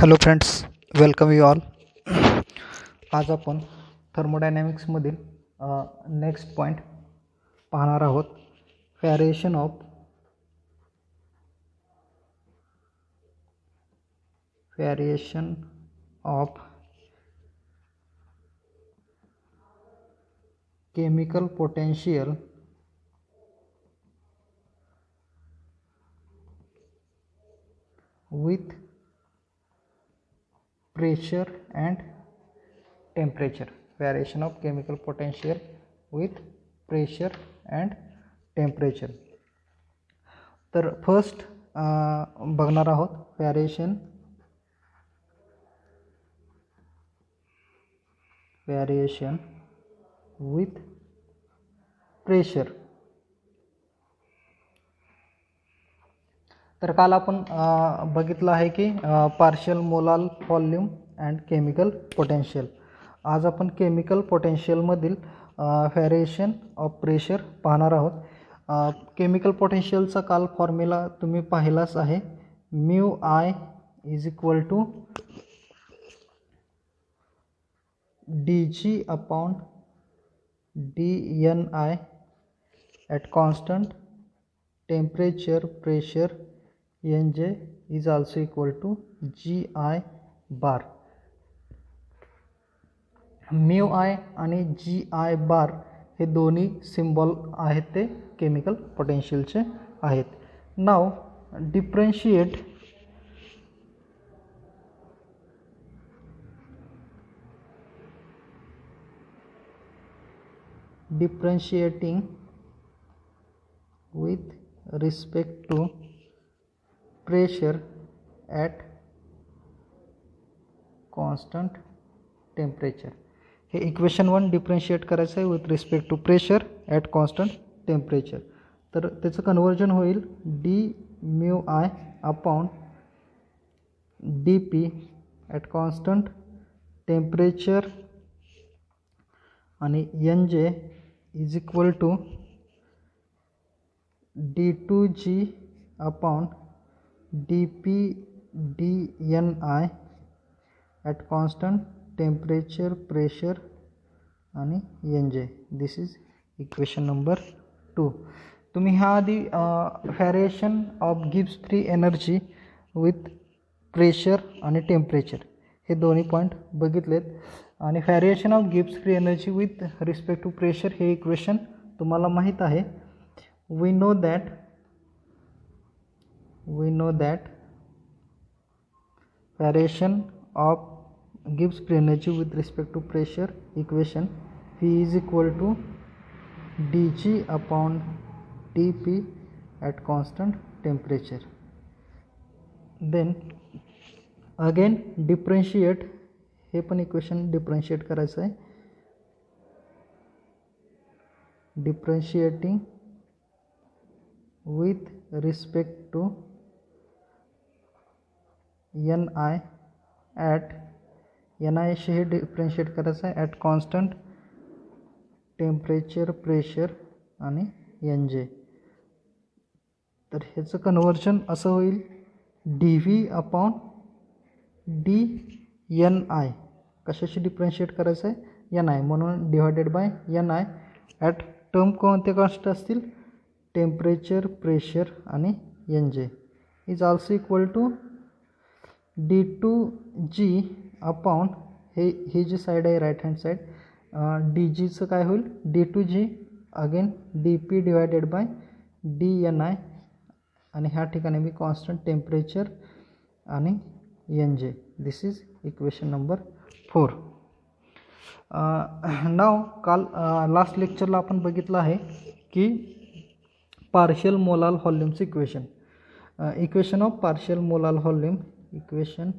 Hello friends, welcome you all. आज आपण थर्मोडायनॅमिक्समधील next point पाहणार आहोत. Variation of chemical potential with pressure and temperature. Variation of chemical potential with pressure and temperature. तर first बघणार आहोत variation with pressure. तर काल आपण बघितलं आहे की partial molal volume and chemical potential. आज आपण केमिकल पोटेन्शियलमधील व्हेरिएशन ऑफ प्रेशर पाहणार आहोत. केमिकल पोटेन्शियलचा काल फॉर्म्युला तुम्ही पाहिलाच आहे. Mu I is equal to D G upon D N I at constant temperature pressure NJ is also equal to GI bar. Mu I आणि GI बार हे दोन्ही सिम्बॉल आहेत ते केमिकल पोटेन्शियलचे आहेत. Now differentiating with respect to pressure at constant temperature. हे equation 1 differentiate करायचं आहे with respect to pressure at constant temperature. तर त्याचं कन्वर्जन होईल D mu I upon D P at constant temperature आणि N J is equal to d2g upon dp dni at constant temperature pressure आणि nj. This is equation number 2. तुम्ही ह्या आधी variation of Gibbs free energy with pressure आणि temperature हे दोन्ही point बघितलेत. आणि variation of Gibbs free energy with respect to pressure हे इक्वेशन तुम्हाला माहीत आहे. We know that variation of Gibbs free energy with respect to pressure equation V is equal to dg upon dp at constant temperature. Then again differentiate, हे पण equation differentiate करायचं आहे. Differentiating with respect to ni at ni शी हे differentiate करायचं आहे at constant temperature pressure आणि N J. तर ह्याचं कन्वर्जन असं होईल D V upon D N I. कशाशी डिफरेंशिएट करायचं आहे एन आय, म्हणून divided by N I at term कोणते कॉन्स्ट असतील टेम्परेचर प्रेशर आणि N J is also equal to D two G upon हे जी साईड आहे राईट हँड साईड डी जीचं काय होईल D two G again D P divided by D N I आणि ह्या ठिकाणी मी कॉन्स्टंट टेम्परेचर आणि N J. This is equation number 4. Now काल लास्ट लेक्चरला आपण बघितलं आहे की पार्शियल मोलाल व्हॉल्यूमचं equation of partial molal volume. Equation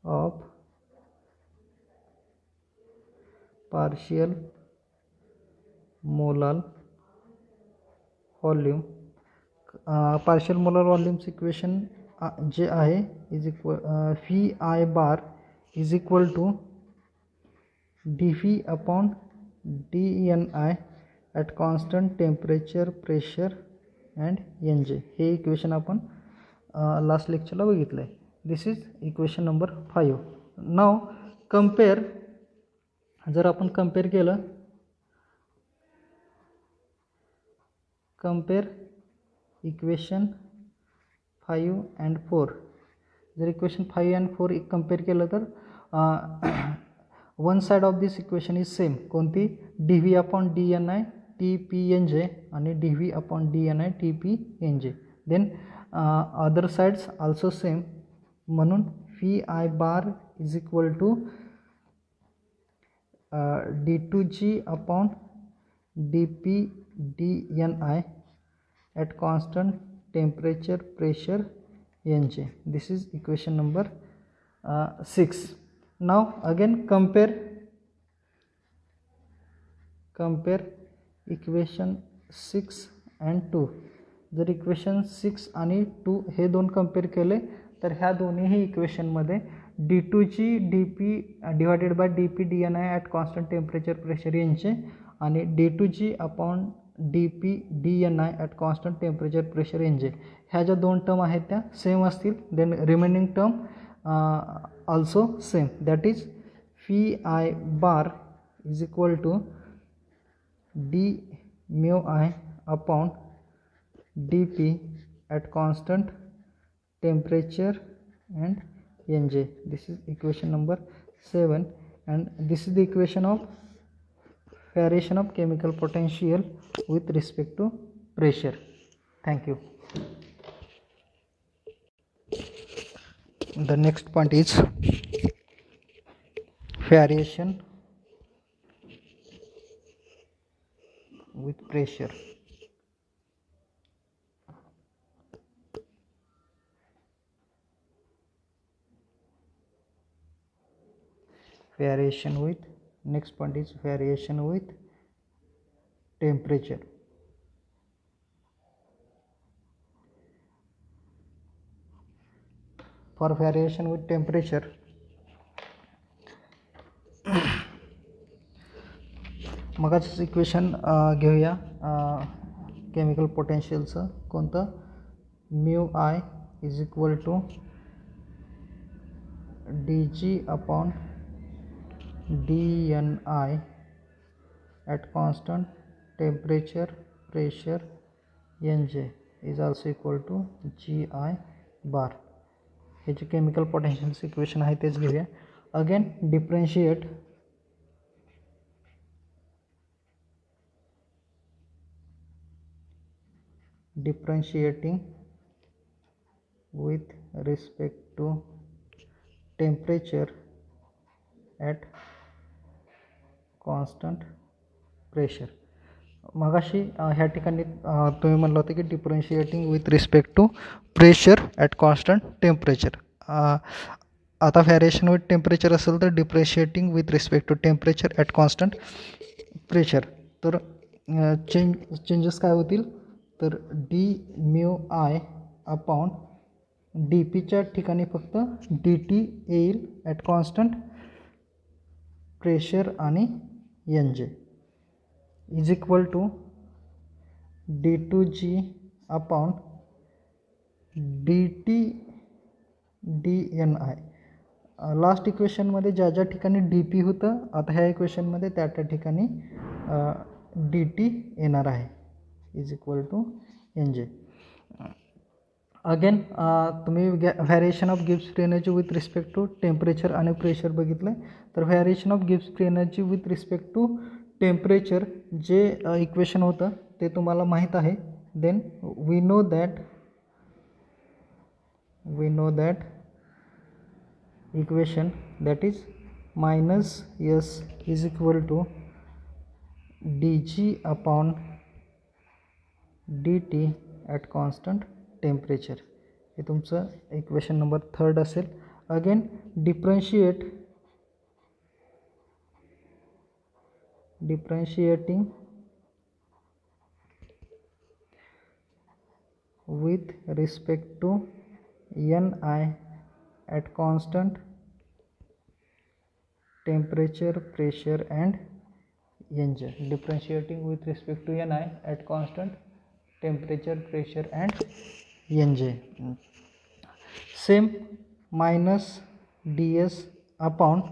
of partial molal volume. Partial molal व्हॉल्यूमचं इक्वेशन जे आहे is equal V I bar is equal to D V upon D N I at constant temperature pressure and N J. हे equation आपण last लेक्चरला बघितलं आहे. This is equation number 5. Now compare, जर आपण कम्पेअर केलं, कम्पेअर इक्वेशन 5 and 4. जर equation 5 and 4 compare केलं तर one side of this equation is same. कोणती? D V upon D N I T P N J आणि D V upon D N I T P N J. Then other sides also same, म्हणून V I bar is equal to D two G upon D P D N I at constant temperature pressure Nj. This is equation number 6. Now again compare equation 6 and 2. जर equation 6 आणि 2 हे दोन compare केले तर ह्या दोन्हीही इक्वेशनमध्ये D two G D P divided by D P D N I at constant temperature pressure यांचे आणि D two G upon D P D N I at constant temperature pressure N J ह्या ज्या दोन term आहेत त्या same असतील. Then remaining term also same, that is V I bar is equal to D mu I upon D P at constant temperature and N J. This is equation number 7 and this is the equation of variation of chemical potential with respect to pressure. Thank you. The next point is variation with pressure. Variation with, next point is variation with temperature. For variation with temperature, मगाच equation घेऊया chemical पोटेन्शियलचं. कोणतं? Mu I is equal to D G upon D N I at constant temperature pressure N J is also equal to G I bar. हे जे केमिकल पोटेन्शियलचं equation आहे तेच घेऊया. Again differentiate differentiating with respect to temperature at constant pressure. मगाशी ह्या ठिकाणी तुम्ही म्हणलं होतं की differentiating with respect to pressure at constant temperature. आता व्हॅरिएशन विथ टेम्परेचर असेल तर differentiating with respect to temperature at constant pressure. तर चेंजेस काय होतील? तर D mu I upon D पीच्या ठिकाणी फक्त डी टी येईल ॲट कॉन्स्टंट प्रेशर आणि N J is equal to D two G upon D T D N I. Last इक्वेशनमध्ये ज्या ज्या ठिकाणी डी पी होतं, आता ह्या इक्वेशनमध्ये त्या त्या ठिकाणी डी टी येणार आहे is equal to N J. Again तुम्ही variation of Gibbs free energy with respect to temperature आणि प्रेशर बघितलं. तर variation of Gibbs free energy with respect to temperature जे इक्वेशन होतं ते तुम्हाला माहीत आहे. Then we know that equation that is minus S is equal to D G upon D T at constant temperature. हे तुमचं इक्वेशन नंबर 3 असेल. Again differentiating with respect to Ni at constant temperature, pressure and Nj. Differentiating with respect to Ni at constant temperature, pressure and Nj. Same minus ds upon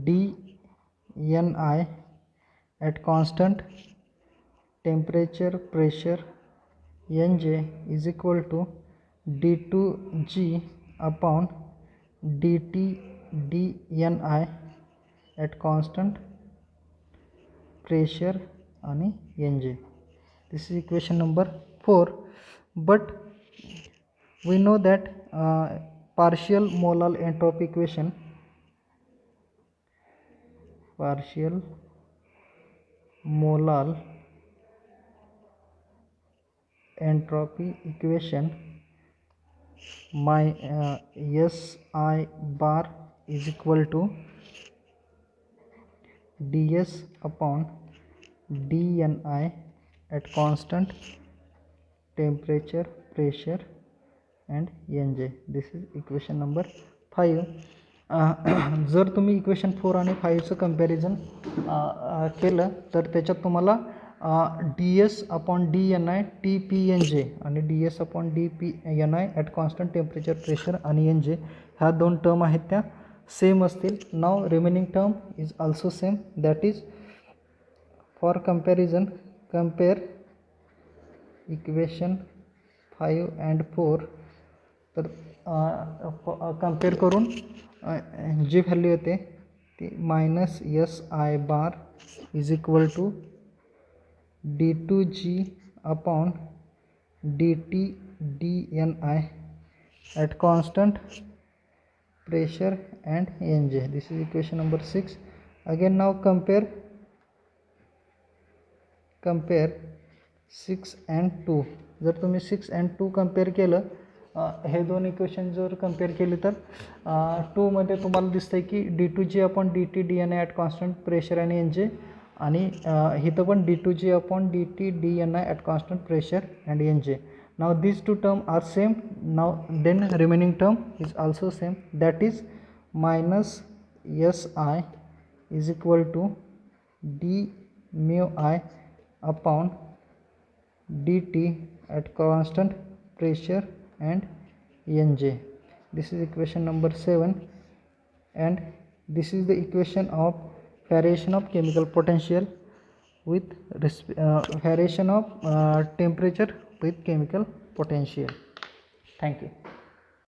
dni at constant temperature pressure nj is equal to d2g upon dt dni at constant pressure आणि nj. This is equation number 4. But we know that partial molal entropy equation, partial molal entropy equation, my SI bar is equal to ds upon dni at constant temperature pressure and nj. This is equation number 5. जर तुम्ही equation 4 आणि 5चं comparison केलं तर त्याच्यात तुम्हाला ds upon dni tpnj आणि ds upon dpni at constant temperature pressure आणि nj ह्या दोन टर्म आहेत त्या सेम असतील. Now remaining term is also same. That is for comparison compare equation 5 and 4. तर कंपेअर करून जी व्हॅल्यू येते ती minus S I bar is equal to d2g upon dt dni at constant pressure and nj. This is equation number 6. Again now compare 6 and 2. जर तुम्ही 6 and 2 compare केलं, हे दोन इक्वेशन जर कंपेअर केली तर 2 मध्ये तुम्हाला दिसतंय की d2g upon dt dni at constant pressure आणि nj आणि इथं पण d2g upon dt dni at constant pressure and nj. Now these two terms are same. Now then remaining term is also same. That is minus si is equal to d mu I upon dt at constant pressure and nj. This is equation number 7, and this is the equation of variation of chemical potential with variation of temperature with chemical potential. Thank you.